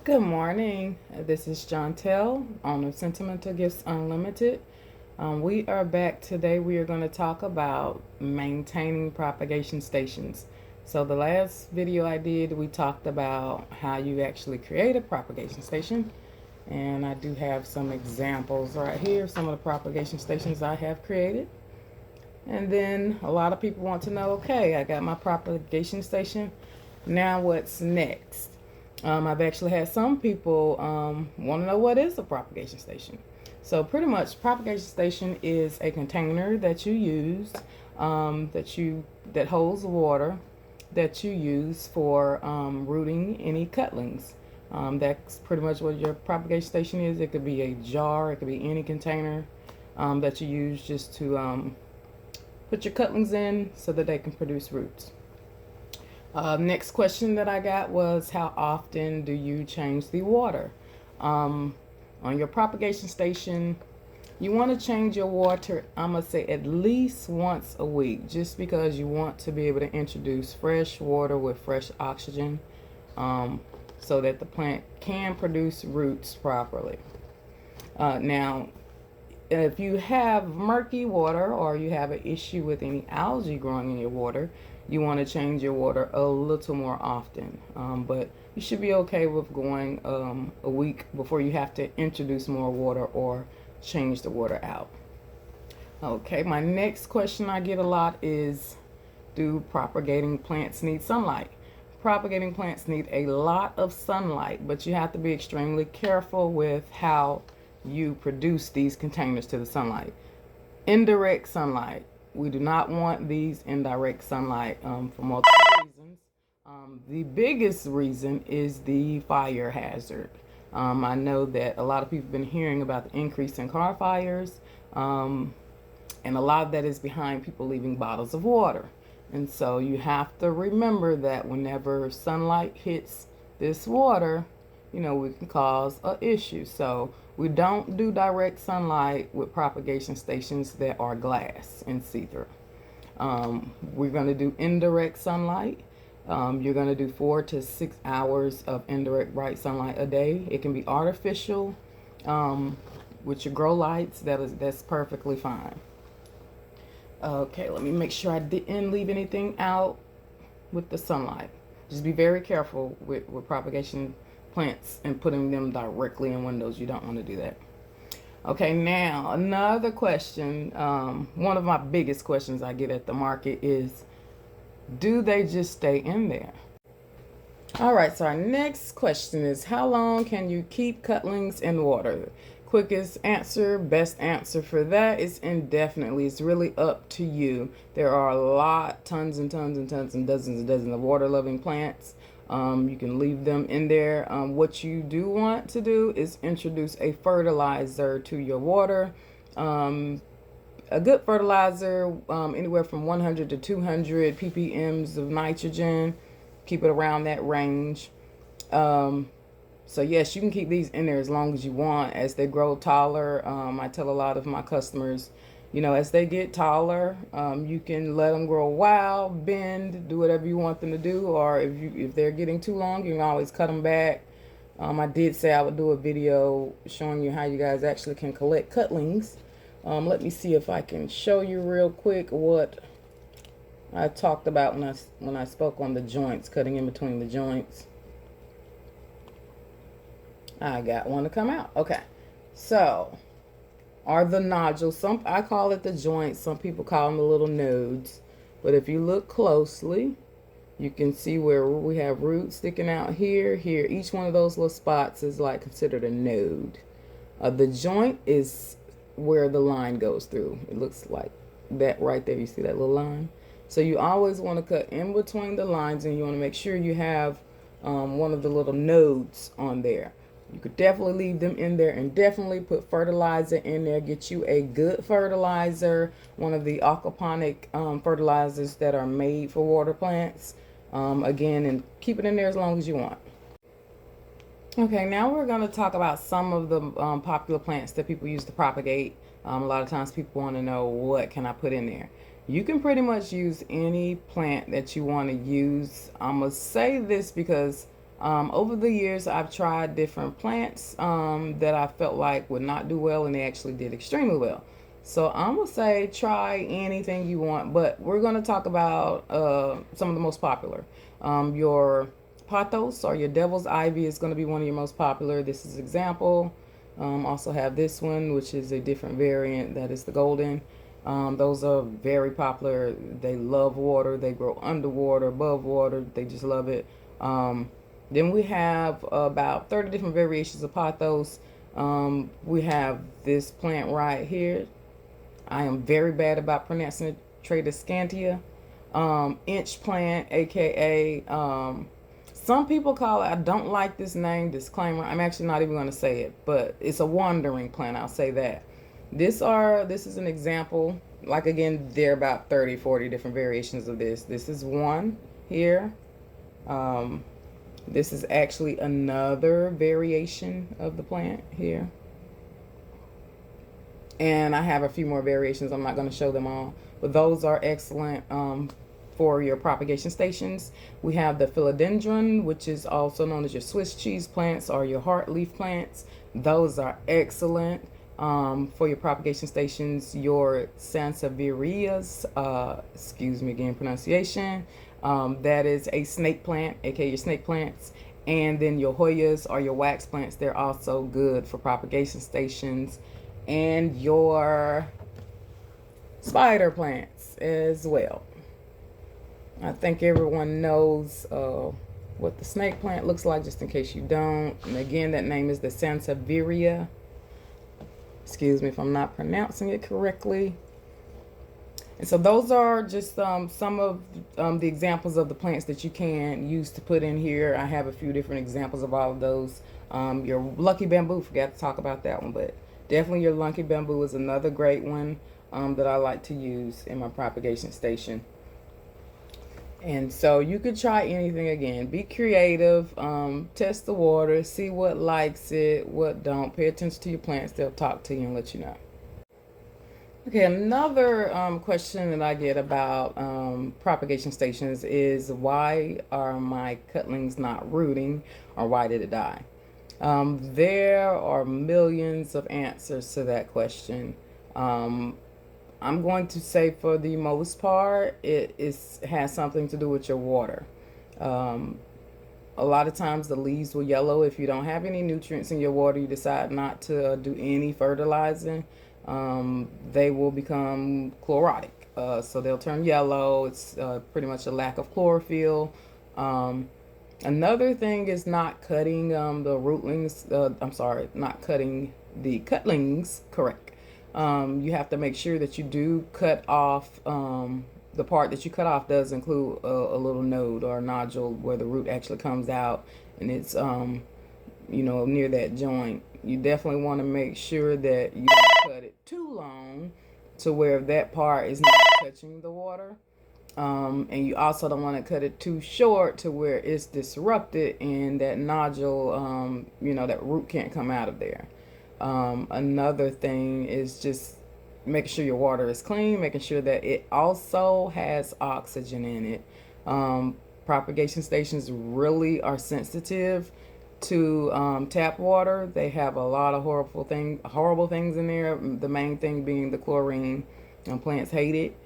Good morning. This is Jontel, owner of Sentimental Gifts Unlimited. We are back today. We are going to talk about maintaining propagation stations. So, the last video I did, we talked about how you actually create a propagation station. And I do have some examples right here, some of the propagation stations I have created. And then a lot of people want to know, okay, I got my propagation station. Now what's next? I've actually had some people want to know what is a propagation station. So pretty much, propagation station is a container that you use that holds water that you use for rooting any cutlings. That's pretty much what your propagation station is. It could be a jar, it could be any container that you use just to put your cutlings in so that they can produce roots. Next question that I got was, how often do you change the water? On your propagation station, you want to change your water, I'm going to say at least once a week, just because you want to be able to introduce fresh water with fresh oxygen so that the plant can produce roots properly. Now, if you have murky water or you have an issue with any algae growing in your water, you want to change your water a little more often. But you should be okay with going a week before you have to introduce more water or change the water out. Okay, my next question I get a lot is, do propagating plants need sunlight? Propagating plants need a lot of sunlight, but you have to be extremely careful with how you produce these containers to the sunlight. Indirect sunlight. We do not want these indirect sunlight for multiple reasons. The biggest reason is the fire hazard. I know that a lot of people have been hearing about the increase in car fires, and a lot of that is behind people leaving bottles of water. And so you have to remember that whenever sunlight hits this water, we can cause an issue. So we don't do direct sunlight with propagation stations that are glass and see-through. We're going to do indirect sunlight. You're going to do 4 to 6 hours of indirect bright sunlight a day. It can be artificial with your grow lights. That's perfectly fine. Okay, let me make sure I didn't leave anything out with the sunlight. Just be very careful with propagation plants and putting them directly in windows. You don't want to do that. Okay, now another question. One of my biggest questions I get at the market is, do they just stay in there? All right, so our next question is, how long can you keep cutlings in water? Quickest answer, best answer for that is indefinitely. It's really up to you. There are tons and tons and tons and dozens of water-loving plants. You can leave them in there. What you do want to do is introduce a fertilizer to your water. A good fertilizer, anywhere from 100 to 200 ppms of nitrogen. Keep it around that range. So yes, you can keep these in there as long as you want. As they grow taller, I tell a lot of my customers, as they get taller, you can let them grow wild, bend, do whatever you want them to do. Or if they're getting too long, you can always cut them back. I did say I would do a video showing you how you guys actually can collect cutlings. Let me see if I can show you real quick what I talked about when I spoke on the joints, cutting in between the joints. I got one to come out. Okay, so are the nodules. I call it the joints. Some people call them the little nodes. But if you look closely, you can see where we have roots sticking out here. Each one of those little spots is like considered a node. The joint is where the line goes through. It looks like that right there. You see that little line? So you always want to cut in between the lines, and you want to make sure you have one of the little nodes on there. You could definitely leave them in there, and definitely put fertilizer in there. Get you a good fertilizer, one of the aquaponic fertilizers that are made for water plants. Again, and keep it in there as long as you want. Okay, now we're going to talk about some of the popular plants that people use to propagate. A lot of times people want to know, what can I put in there? You can pretty much use any plant that you want to use. I'm going to say this because Over the years, I've tried different plants that I felt like would not do well, and they actually did extremely well. So I'm gonna say try anything you want, but we're gonna talk about some of the most popular. Your pothos or your devil's ivy is gonna be one of your most popular. This is example. Also have this one, which is a different variant. That is the golden. Those are very popular. They love water. They grow underwater, above water. They just love it. Then we have about 30 different variations of pothos. We have this plant right here. I am very bad about pronouncing it. Tradescantia. Inch plant, aka some people call it, I don't like this name, disclaimer. I'm actually not even going to say it, but it's a wandering plant. I'll say that. This is an example. Like again, there are about 30, 40 different variations of this. This is one here. This is actually another variation of the plant here. And I have a few more variations. I'm not going to show them all, but those are excellent for your propagation stations. We have the philodendron, which is also known as your Swiss cheese plants or your heartleaf plants. Those are excellent for your propagation stations. Your sansevierias, excuse me again, pronunciation. That is a snake plant, aka your snake plants. And then your Hoyas or your wax plants, they're also good for propagation stations. And your spider plants as well. I think everyone knows what the snake plant looks like, just in case you don't. And again, that name is the Sansevieria. Excuse me if I'm not pronouncing it correctly. And so those are just some of the examples of the plants that you can use to put in here. I have a few different examples of all of those. Your lucky bamboo, forgot to talk about that one, but definitely your lucky bamboo is another great one that I like to use in my propagation station. And so you could try anything again. Be creative, test the water, see what likes it, what don't. Pay attention to your plants. They'll talk to you and let you know. Okay, another question that I get about propagation stations is why are my cutlings not rooting, or why did it die? There are millions of answers to that question. I'm going to say for the most part, has something to do with your water. A lot of times the leaves will yellow if you don't have any nutrients in your water. You decide not to do any fertilizing. They will become chlorotic. So they'll turn yellow. It's pretty much a lack of chlorophyll. Another thing is not cutting the rootlings. I'm sorry, not cutting the cutlings, correct. You have to make sure that you do cut off, the part that you cut off does include a little node or a nodule where the root actually comes out, and it's, near that joint. You definitely want to make sure that you don't cut it too long to where that part is not touching the water. And you also don't want to cut it too short to where it's disrupted and that nodule, that root can't come out of there. Another thing is just making sure your water is clean, making sure that it also has oxygen in it. Propagation stations really are sensitive to tap water. They have a lot of horrible things in there. The main thing being the chlorine. Plants hate it.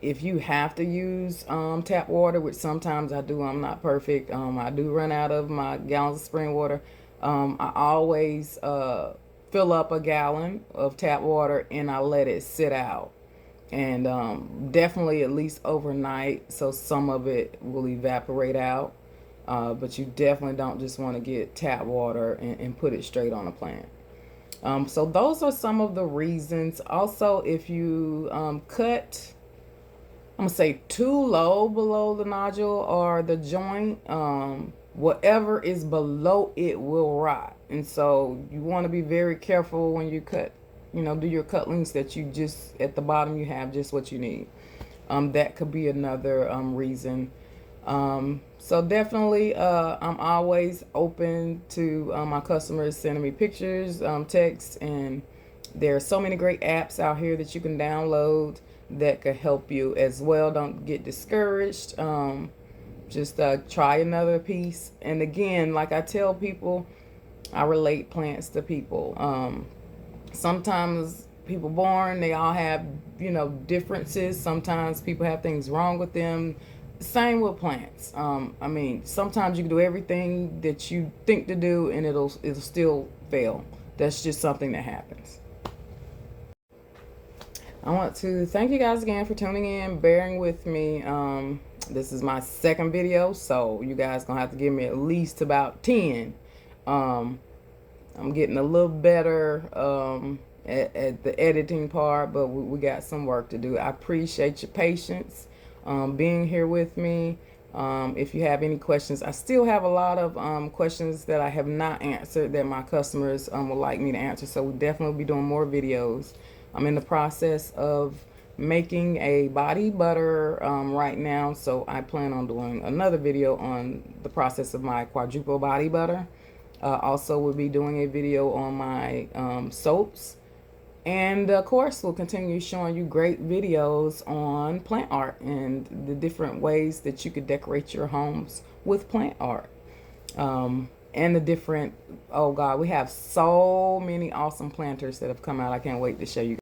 If you have to use tap water, which sometimes I do, I'm not perfect. I do run out of my gallons of spring water. I always fill up a gallon of tap water and I let it sit out. And definitely at least overnight, so some of it will evaporate out. But you definitely don't just want to get tap water and put it straight on a plant. So those are some of the reasons. Also, if you cut, I'm going to say too low below the nodule or the joint, whatever is below it will rot. And so you want to be very careful when you cut, do your cutlings, that you just, at the bottom, you have just what you need. That could be another reason. So definitely, I'm always open to my customers sending me pictures, texts, and there are so many great apps out here that you can download that could help you as well. Don't get discouraged. just try another piece. And again, like I tell people, I relate plants to people. Sometimes people born, they all have, differences. Sometimes people have things wrong with them. Same with plants. I mean, sometimes you can do everything that you think to do and it'll still fail. That's just something that happens. I want to thank you guys again for tuning in, bearing with me. This is my second video, so you guys gonna have to give me at least about 10. I'm getting a little better at the editing part, but we got some work to do. I appreciate your patience, being here with me. If you have any questions, I still have a lot of questions that I have not answered that my customers would like me to answer, so we'll definitely be doing more videos. I'm in the process of making a body butter right now, so I plan on doing another video on the process of my quadruple body butter. Also, we'll be doing a video on my soaps. And of course, we'll continue showing you great videos on plant art and the different ways that you could decorate your homes with plant art. And the different, oh God, we have so many awesome planters that have come out. I can't wait to show you.